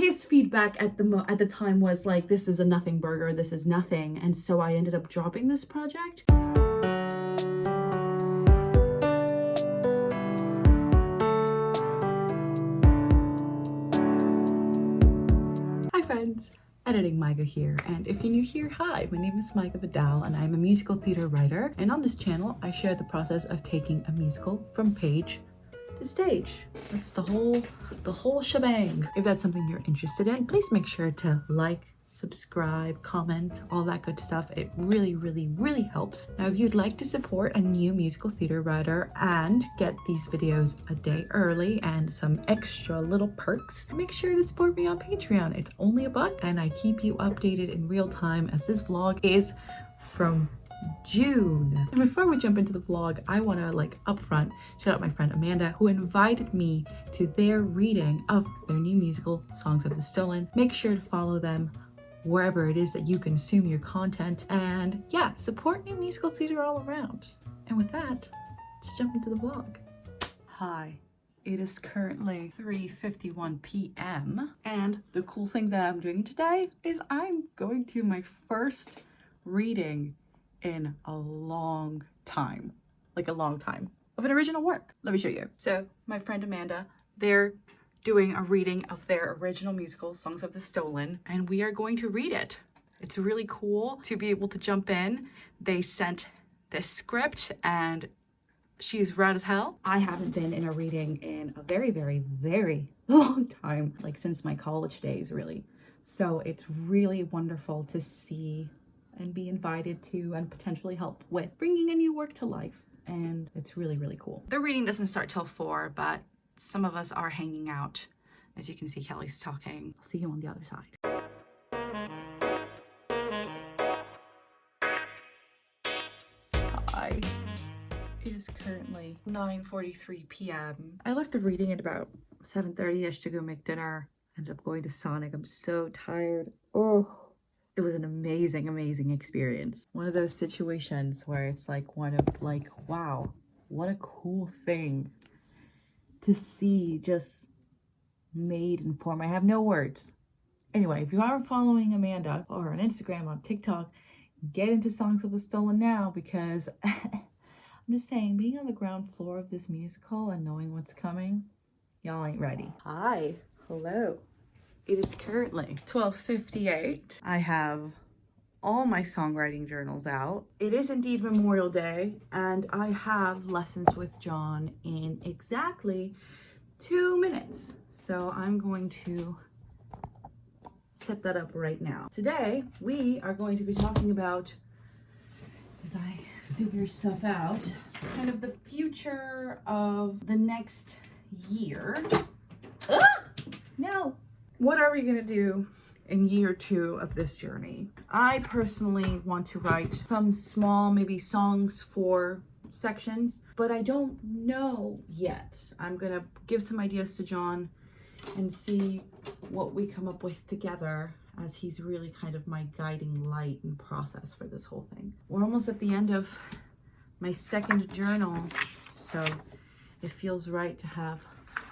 biggest feedback at the time was like, this is a nothing burger, this is nothing. And so I ended up dropping this project. Hi friends, Editing Maiga here, and if you're new here, hi, my name is Maiga Vidal and I'm a musical theater writer, and on this channel I share the process of taking a musical from page to stage. That's the whole shebang. If that's something you're interested in, please make sure to like, subscribe, comment, all that good stuff. It really helps. Now, if you'd like to support a new musical theater writer and get these videos a day early and some extra little perks, make sure to support me on Patreon. It's only $1 and I keep you updated in real time, as this vlog is from June. And before we jump into the vlog, I want to upfront shout out my friend Amanda, who invited me to their reading of their new musical, Songs of the Stolen. Make sure to follow them wherever it is that you consume your content, and yeah, support new musical theater all around. And with that, let's jump into the vlog. Hi, it is currently 3:51 p.m. and the cool thing that I'm doing today is I'm going to my first reading in a long time, of an original work. Let me show you. So my friend Amanda, they're doing a reading of their original musical, Songs of the Stolen, and we are going to read it. It's really cool to be able to jump in. They sent this script and she's rad as hell. I haven't been in a reading in a very long time, like since my college days, really. So it's really wonderful to see and be invited to and potentially help with bringing a new work to life. And it's really cool. The reading doesn't start till 4, but some of us are hanging out. As you can see, Kelly's talking. I'll see you on the other side. Hi. It is currently 9:43 p.m. I left the reading at about 7:30ish to go make dinner. Ended up going to Sonic. I'm so tired. Oh, it was an amazing experience. One of those situations where it's wow, what a cool thing to see just made in form. I have no words. Anyway, if you aren't following Amanda or on Instagram, on TikTok, get into Songs of the Stolen now, because I'm just saying, being on the ground floor of this musical and knowing what's coming, y'all ain't ready. Hi, hello. It is currently 12:58. I have all my songwriting journals out. It is indeed Memorial Day, and I have lessons with John in exactly 2 minutes. So I'm going to set that up right now. Today, we are going to be talking about, as I figure stuff out, kind of the future of the next year. Ah! No. What are we gonna do in year 2 of this journey? I personally want to write some small, maybe songs for sections, but I don't know yet. I'm gonna give some ideas to John and see what we come up with together, as he's really kind of my guiding light and process for this whole thing. We're almost at the end of my second journal, so it feels right to have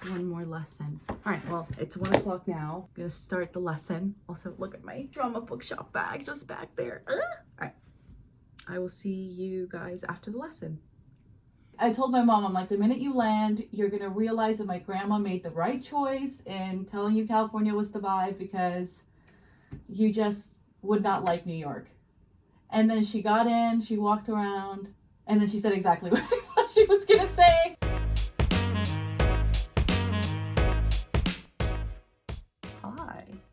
one more lesson. All right, well, it's 1 o'clock now. I'm gonna start the lesson. Also, look at my drama bookshop bag just back there. All right, I will see you guys after the lesson. I told my mom, I'm like, the minute you land, you're gonna realize that my grandma made the right choice in telling you California was the vibe, because you just would not like New York. And then she got in, she walked around, and then she said exactly what I thought she was gonna say.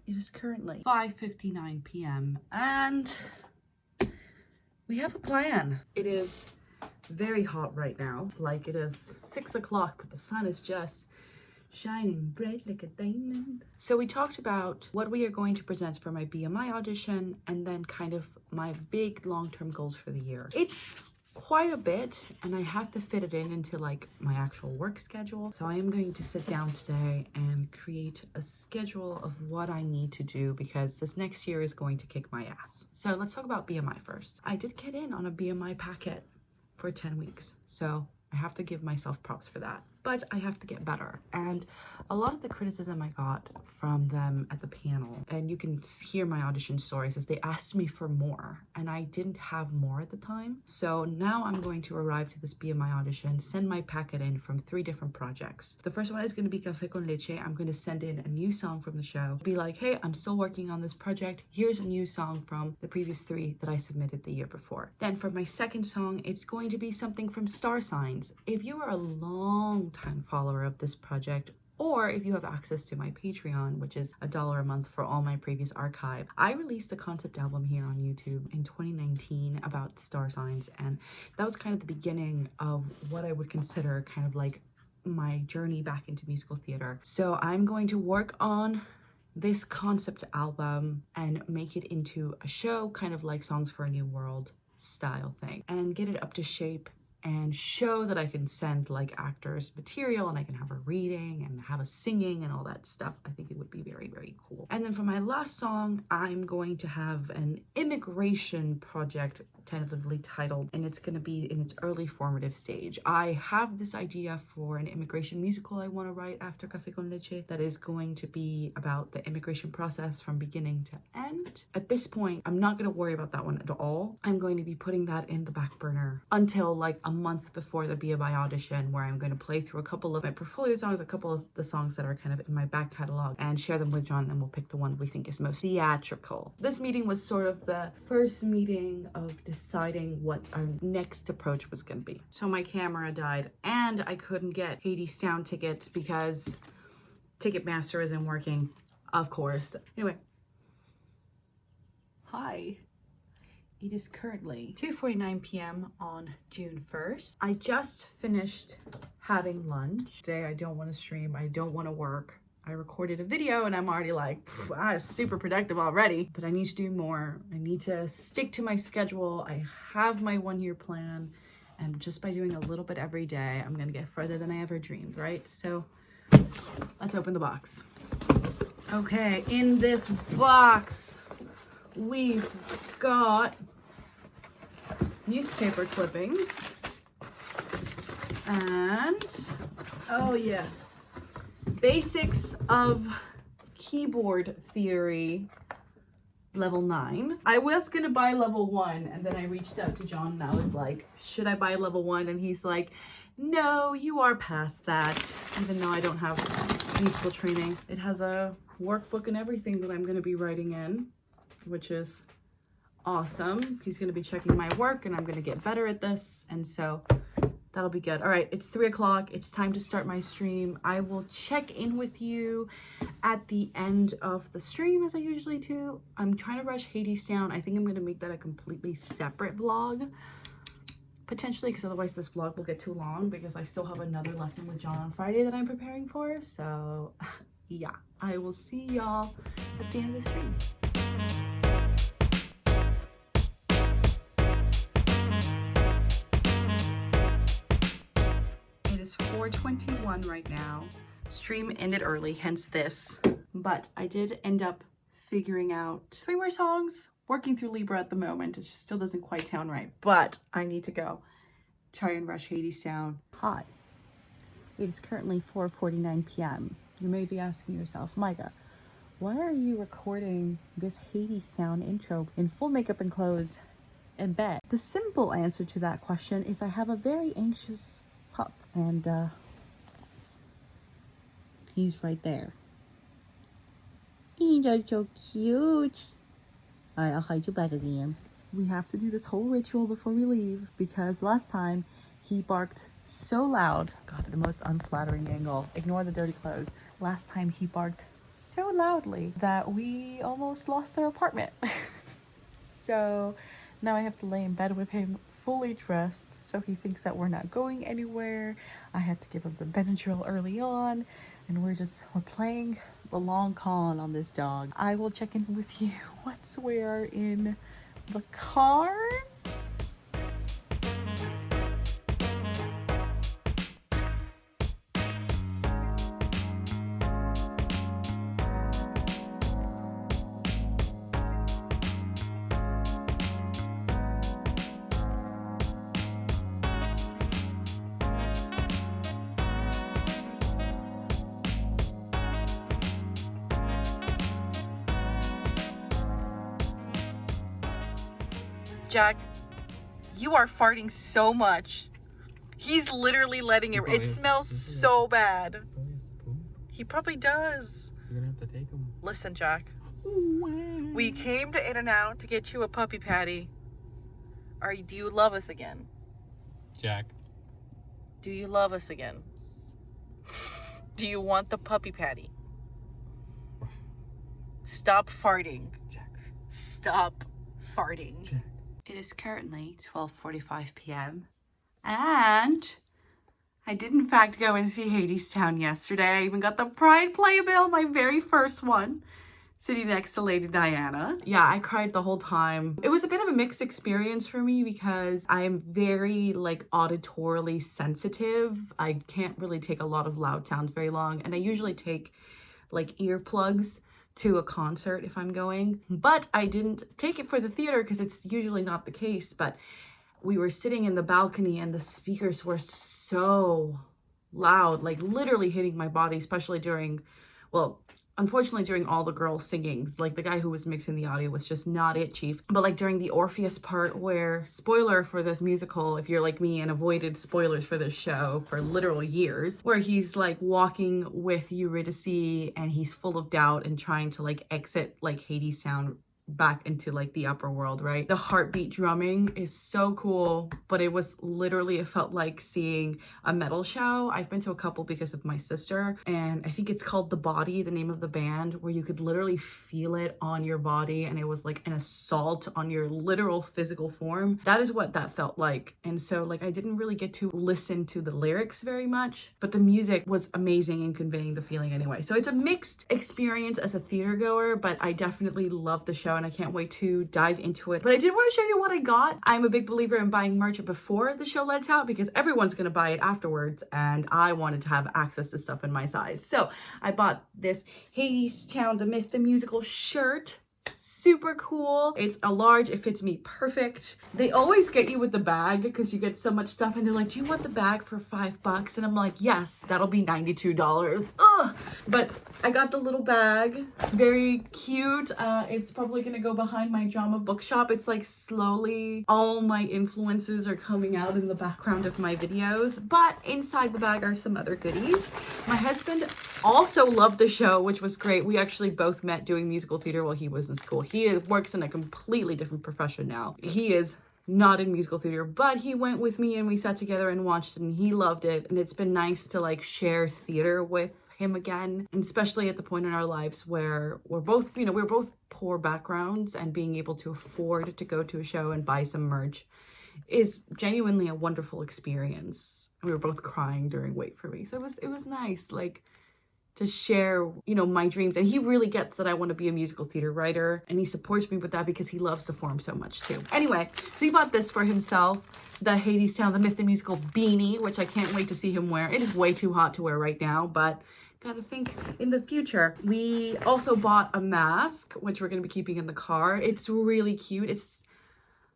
It is currently 5:59 p.m. and we have a plan. It is very hot right now. Like, it is 6 o'clock, but the sun is just shining bright like a diamond. So we talked about what we are going to present for my BMI audition, and then kind of my big long-term goals for the year. It's quite a bit, and I have to fit it in into my actual work schedule. So I am going to sit down today and create a schedule of what I need to do, because this next year is going to kick my ass. So let's talk about BMI first. I did get in on a BMI packet for 10 weeks, so I have to give myself props for that. but I have to get better. And a lot of the criticism I got from them at the panel, and you can hear my audition stories, is they asked me for more, and I didn't have more at the time. So now I'm going to arrive to this BMI audition, send my packet in from 3 different projects. The first one is going to be Café con Leche. I'm going to send in a new song from the show, be like, hey, I'm still working on this project. Here's a new song from the previous 3 that I submitted the year before. Then for my second song, it's going to be something from Star Signs. If you are a long time follower of this project, or if you have access to my Patreon, which is $1 a month for all my previous archive, I released a concept album here on YouTube in 2019 about Star Signs, and that was kind of the beginning of what I would consider kind of like my journey back into musical theater. So I'm going to work on this concept album and make it into a show, kind of like Songs for a New World style thing, and get it up to shape and show that I can send like actors material and I can have a reading and have a singing and all that stuff. I think it would be very, very cool. And then for my last song, I'm going to have an immigration project tentatively titled, and it's going to be in its early formative stage. I have this idea for an immigration musical I want to write after Café con Leche that is going to be about the immigration process from beginning to end. At this point, I'm not going to worry about that one at all. I'm going to be putting that in the back burner until like a month before the BMI audition, where I'm going to play through a couple of my portfolio songs, a couple of the songs that are kind of in my back catalog, and share them with John, and we'll pick the one we think is most theatrical. This meeting was sort of the first meeting of deciding what our next approach was going to be. So my camera died and I couldn't get Hadestown tickets because Ticketmaster isn't working, of course. Anyway, hi. It is currently 2:49 p.m. on June 1st. I just finished having lunch. Today I don't want to stream, I don't want to work. I recorded a video and I'm already like, I'm super productive already, but I need to do more. I need to stick to my schedule. I have my 1-year plan, and just by doing a little bit every day, I'm gonna get further than I ever dreamed, right? So let's open the box. Okay, in this box, we've got newspaper clippings and, oh yes, Basics of Keyboard Theory level 9. I was gonna buy level 1, and then I reached out to John and I was like, should I buy level 1? And he's like, no, you are past that, even though I don't have musical training. It has a workbook and everything that I'm gonna be writing in, which is awesome. He's gonna be checking my work and I'm gonna get better at this, and so that'll be good. All right, it's 3 o'clock. It's time to start my stream. I will check in with you at the end of the stream, as I usually do. I'm trying to rush Hadestown. I think I'm gonna make that a completely separate vlog, potentially, because otherwise this vlog will get too long, because I still have another lesson with John on Friday that I'm preparing for. So yeah, I will see y'all at the end of the stream. It's 4:21 right now. Stream ended early, hence this. But I did end up figuring out 3 more songs. Working through Libra at the moment. It still doesn't quite sound right, but I need to go try and rush Hadestown. Hi. It is currently 4:49 p.m. You may be asking yourself, Maiga, why are you recording this Hadestown intro in full makeup and clothes in bed? The simple answer to that question is I have a very anxious pup, and he's right there. He's so cute. All right, I'll hide you back again. We have to do this whole ritual before we leave, because last time he barked so loud. God, the most unflattering angle. Ignore the dirty clothes. Last time he barked so loudly that we almost lost our apartment. So now I have to lay in bed with him fully dressed, so he thinks that we're not going anywhere. I had to give him the Benadryl early on, and we're playing the long con on this dog. I will check in with you once we're in the car. Jack, you are farting so much. He's literally letting it. It smells so bad. He probably does. You're gonna have to take him. Listen, Jack. We came to In-N-Out to get you a puppy patty. Do you love us again? Jack. Do you love us again? Do you want the puppy patty? Stop farting. Jack. Stop farting. Jack. It is currently 12:45 p.m. and I did in fact go and see Hadestown yesterday. I even got the Pride playbill, my very first one, sitting next to Lady Diana. Yeah, I cried the whole time. It was a bit of a mixed experience for me because I am very like auditorily sensitive. I can't really take a lot of loud sounds very long, and I usually take like earplugs to a concert if I'm going, but I didn't take it for the theater because it's usually not the case. But we were sitting in the balcony and the speakers were so loud, like literally hitting my body, especially during, well, unfortunately during all the girls singings. Like the guy who was mixing the audio was just not it, chief. But like during the Orpheus part where, spoiler for this musical if you're like me and avoided spoilers for this show for literal years, where he's like walking with Eurydice and he's full of doubt and trying to like exit like Hadestown back into like the upper world, right? The heartbeat drumming is so cool, but it was literally, it felt like seeing a metal show. I've been to a couple because of my sister, and I think it's called The Body, the name of the band, where you could literally feel it on your body and it was like an assault on your literal physical form. That is what that felt like. And so like I didn't really get to listen to the lyrics very much, but the music was amazing in conveying the feeling anyway. So it's a mixed experience as a theater goer, but I definitely loved the show and I can't wait to dive into it. But I did want to show you what I got. I'm a big believer in buying merch before the show lets out because everyone's going to buy it afterwards, and I wanted to have access to stuff in my size. So I bought this Hadestown the Myth the Musical shirt. Super cool. It's a large. It fits me perfect. They always get you with the bag because you get so much stuff and they're like, do you want the bag for $5? And I'm like, yes, that'll be $92. Ugh. But I got the little bag. Very cute. It's probably gonna go behind my drama bookshop. It's like slowly all my influences are coming out in the background of my videos, but inside the bag are some other goodies. My husband also loved the show, which was great. We actually both met doing musical theater while he was in school. He works in a completely different profession now. He is not in musical theater, but he went with me and we sat together and watched it and he loved it. And it's been nice to like share theater with him again, and especially at the point in our lives where we're both, you know, we're both poor backgrounds, and being able to afford to go to a show and buy some merch is genuinely a wonderful experience. We were both crying during Wait For Me. So it was nice, like, to share, you know, my dreams. And he really gets that I want to be a musical theater writer, and he supports me with that because he loves the form so much too. Anyway, so he bought this for himself, the Hadestown the Myth the Musical beanie, which I can't wait to see him wear. It is way too hot to wear right now, but gotta think in the future. We also bought a mask, which we're gonna be keeping in the car. It's really cute. It's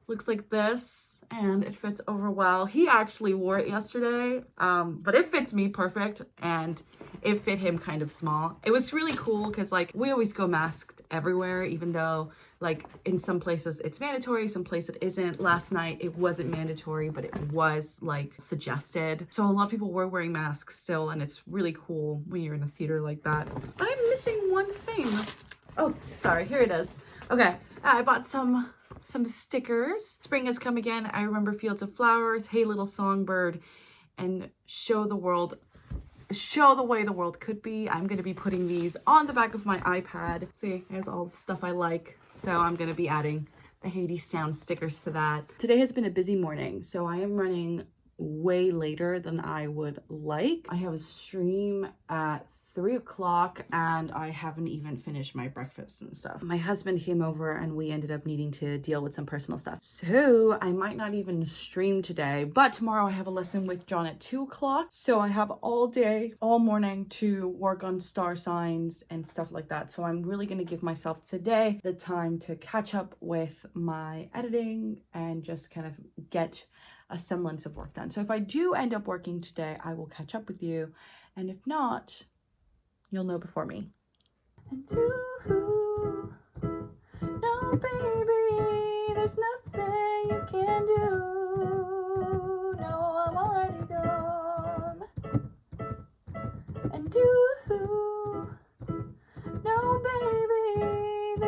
looks like this, and it fits over well. He actually wore it yesterday, but it fits me perfect, and it fit him kind of small. It was really cool because like we always go masked everywhere, even though like in some places it's mandatory, some places it isn't. Last night it wasn't mandatory, but it was like suggested. So a lot of people were wearing masks still, and it's really cool when you're in a theater like that. I'm missing one thing. Oh, sorry, here it is. Okay, I bought some stickers. Spring has come again. I remember Fields of Flowers, Hey Little Songbird, and Show the way the world could be. I'm going to be putting these on the back of my iPad. See, it has all the stuff I like. So I'm going to be adding the Hadestown stickers to that. Today has been a busy morning, so I am running way later than I would like. I have a stream at 3 o'clock and I haven't even finished my breakfast and stuff. My husband came over and we ended up needing to deal with some personal stuff. So I might not even stream today, but tomorrow I have a lesson with John at 2 o'clock. So I have all day, all morning to work on star signs and stuff like that. So I'm really going to give myself today the time to catch up with my editing and just kind of get a semblance of work done. So if I do end up working today, I will catch up with you. And if not, you'll know before me. And no, baby, there's nothing you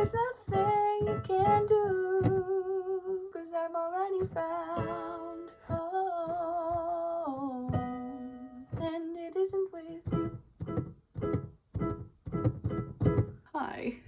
there's nothing you can do, 'cause I've already found home, and it isn't with you. Hi.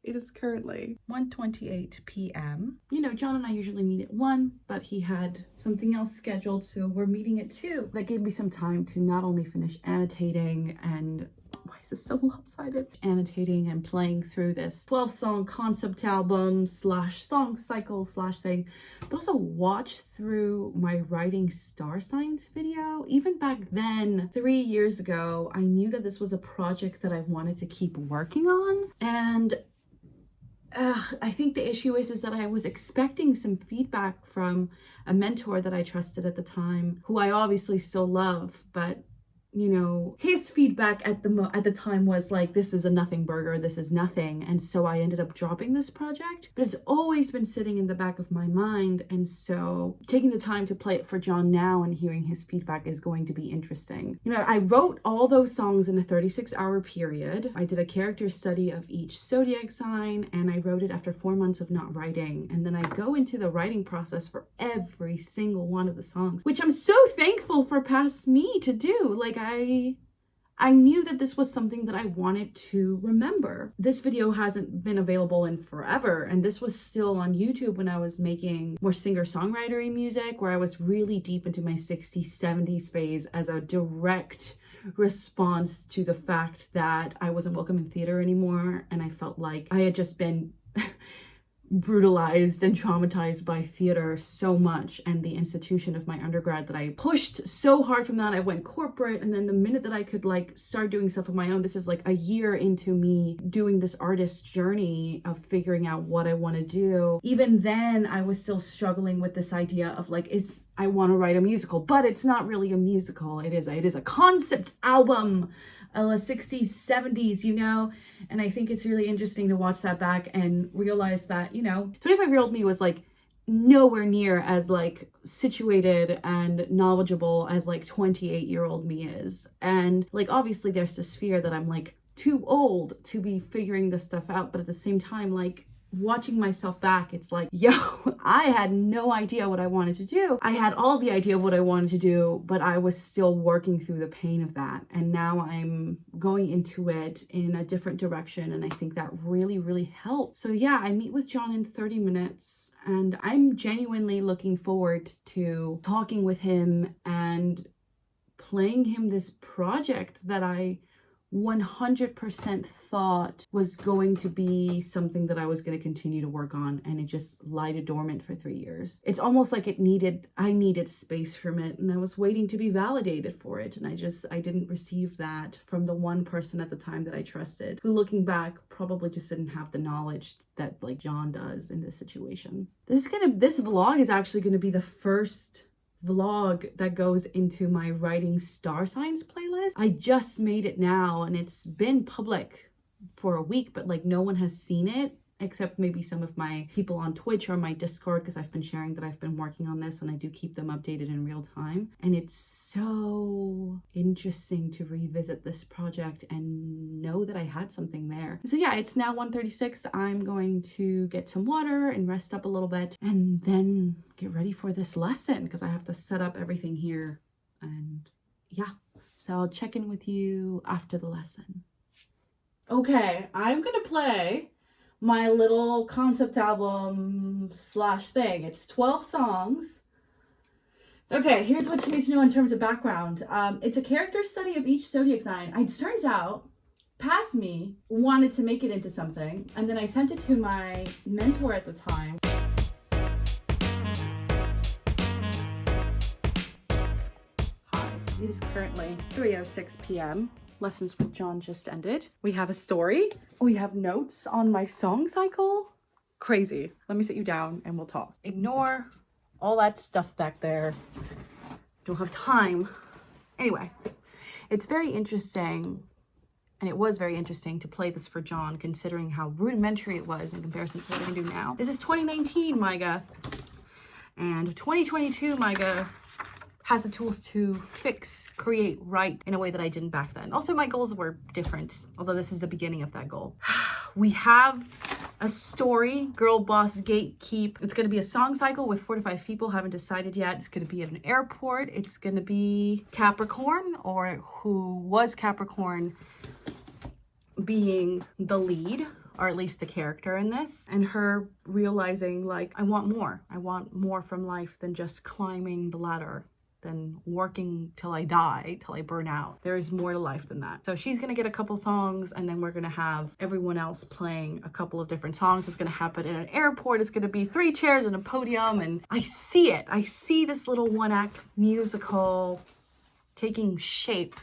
It is currently 1:28 p.m. You know, John and I usually meet at 1, but he had something else scheduled, so we're meeting at 2. That gave me some time to not only finish annotating and... Why is this so lopsided? Annotating and playing through this 12-song concept album / song cycle / thing, but also watch through my writing star signs video. Even back then, 3 years ago, I knew that this was a project that I wanted to keep working on, and I think the issue is that I was expecting some feedback from a mentor that I trusted at the time, who I obviously still love, but you know, his feedback at the time was like, this is a nothing burger, this is nothing. And so I ended up dropping this project, but it's always been sitting in the back of my mind. And so taking the time to play it for John now and hearing his feedback is going to be interesting. You know, I wrote all those songs in a 36-hour period. I did a character study of each zodiac sign, and I wrote it after 4 months of not writing. And then I go into the writing process for every single one of the songs, which I'm so thankful for past me to do. Like, I knew that this was something that I wanted to remember. This video hasn't been available in forever, and this was still on YouTube when I was making more singer-songwriter-y music, where I was really deep into my 60s, 70s phase as a direct response to the fact that I wasn't welcome in theater anymore, and I felt like I had just been brutalized and traumatized by theater so much and the institution of my undergrad that I pushed so hard from that. I went corporate, and then the minute that I could like start doing stuff of my own, this is like a year into me doing this artist journey of figuring out what I want to do. Even then I was still struggling with this idea of like, I want to write a musical, but it's not really a musical. It is a concept album, a 60s, 70s, you know? And I think it's really interesting to watch that back and realize that, you know, 25-year-old me was like nowhere near as like situated and knowledgeable as like 28-year-old me is. And like, obviously there's this fear that I'm like too old to be figuring this stuff out. But at the same time, like, watching myself back, it's like, yo, I had no idea what I wanted to do. I had all the idea of what I wanted to do, but I was still working through the pain of that. And now I'm going into it in a different direction. And I think that really, really helped. So yeah, I meet with John in 30 minutes and I'm genuinely looking forward to talking with him and playing him this project that I 100% thought was going to be something that I was going to continue to work on, and it just lied dormant for 3 years. It's almost like I needed space from it, and I was waiting to be validated for it, and I didn't receive that from the one person at the time that I trusted, who looking back probably just didn't have the knowledge that like John does in this situation. This vlog is actually going to be the first vlog that goes into my writing star signs playlist. I just made it now and it's been public for a week, but like no one has seen it except maybe some of my people on Twitch or my Discord, because I've been sharing that I've been working on this and I do keep them updated in real time. And it's so interesting to revisit this project and know that I had something there. So yeah, it's now 1:36. I'm going to get some water and rest up a little bit and then get ready for this lesson because I have to set up everything here. And yeah, so I'll check in with you after the lesson. Okay, I'm gonna play my little concept album / thing. It's 12 songs. Okay, here's what you need to know in terms of background. It's a character study of each zodiac sign. It turns out, past me wanted to make it into something, and then I sent it to my mentor at the time. Hi, it is currently 3:06 p.m. Lessons with John just ended. We have a story. We have notes on my song cycle. Crazy. Let me sit you down and we'll talk. Ignore all that stuff back there. Don't have time. Anyway, it's very interesting, and it was very interesting to play this for John, considering how rudimentary it was in comparison to what I can do now. This is 2019 Maiga, and 2022 Maiga has the tools to fix, create, write in a way that I didn't back then. Also, my goals were different, although this is the beginning of that goal. We have a story, girl boss gatekeep. It's gonna be a song cycle with 4 to 5 people, haven't decided yet. It's gonna be at an airport. It's gonna be Capricorn, or who was Capricorn, being the lead, or at least the character in this, and her realizing like, I want more from life than just climbing the ladder, than working till I die, till I burn out. There is more to life than that. So she's gonna get a couple songs, and then we're gonna have everyone else playing a couple of different songs. It's gonna happen in an airport. It's gonna be 3 chairs and a podium, and I see it. I see this little 1-act musical taking shape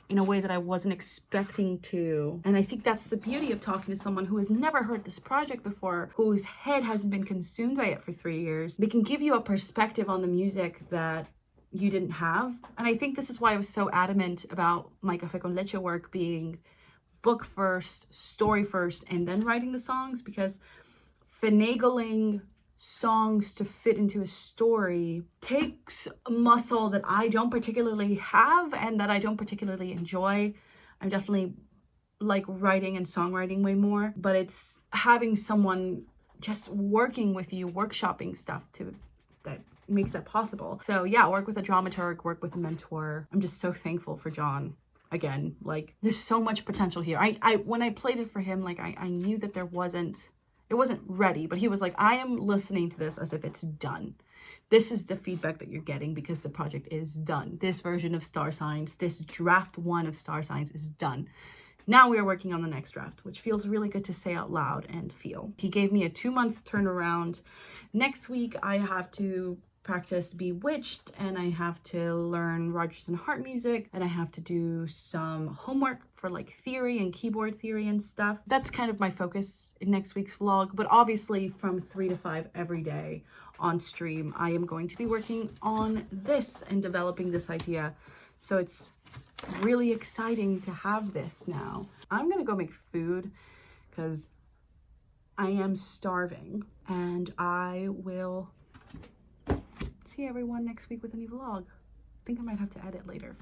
in a way that I wasn't expecting to. And I think that's the beauty of talking to someone who has never heard this project before, whose head hasn't been consumed by it for 3 years. They can give you a perspective on the music that you didn't have. And I think this is why I was so adamant about my Café con Leche work being book first, story first, and then writing the songs, because finagling songs to fit into a story takes a muscle that I don't particularly have and that I don't particularly enjoy. I'm definitely like writing and songwriting way more, but it's having someone just working with you, workshopping stuff that makes that possible. So yeah, work with a dramaturg, work with a mentor. I'm just so thankful for John. Again, like there's so much potential here. I when I played it for him, like I knew that it wasn't ready, but he was like, I am listening to this as if it's done. This is the feedback that you're getting because the project is done. This version of Star Signs, this draft 1 of Star Signs is done. Now we are working on the next draft, which feels really good to say out loud and feel. He gave me a 2-month turnaround. Next week, I have to practice Bewitched, and I have to learn Rodgers and Hart music, and I have to do some homework for like theory and keyboard theory and stuff. That's kind of my focus in next week's vlog, but obviously from 3 to 5 every day on stream, I am going to be working on this and developing this idea. So it's really exciting to have this now. I'm gonna go make food because I am starving, and I will see everyone next week with a new vlog. I think I might have to edit later.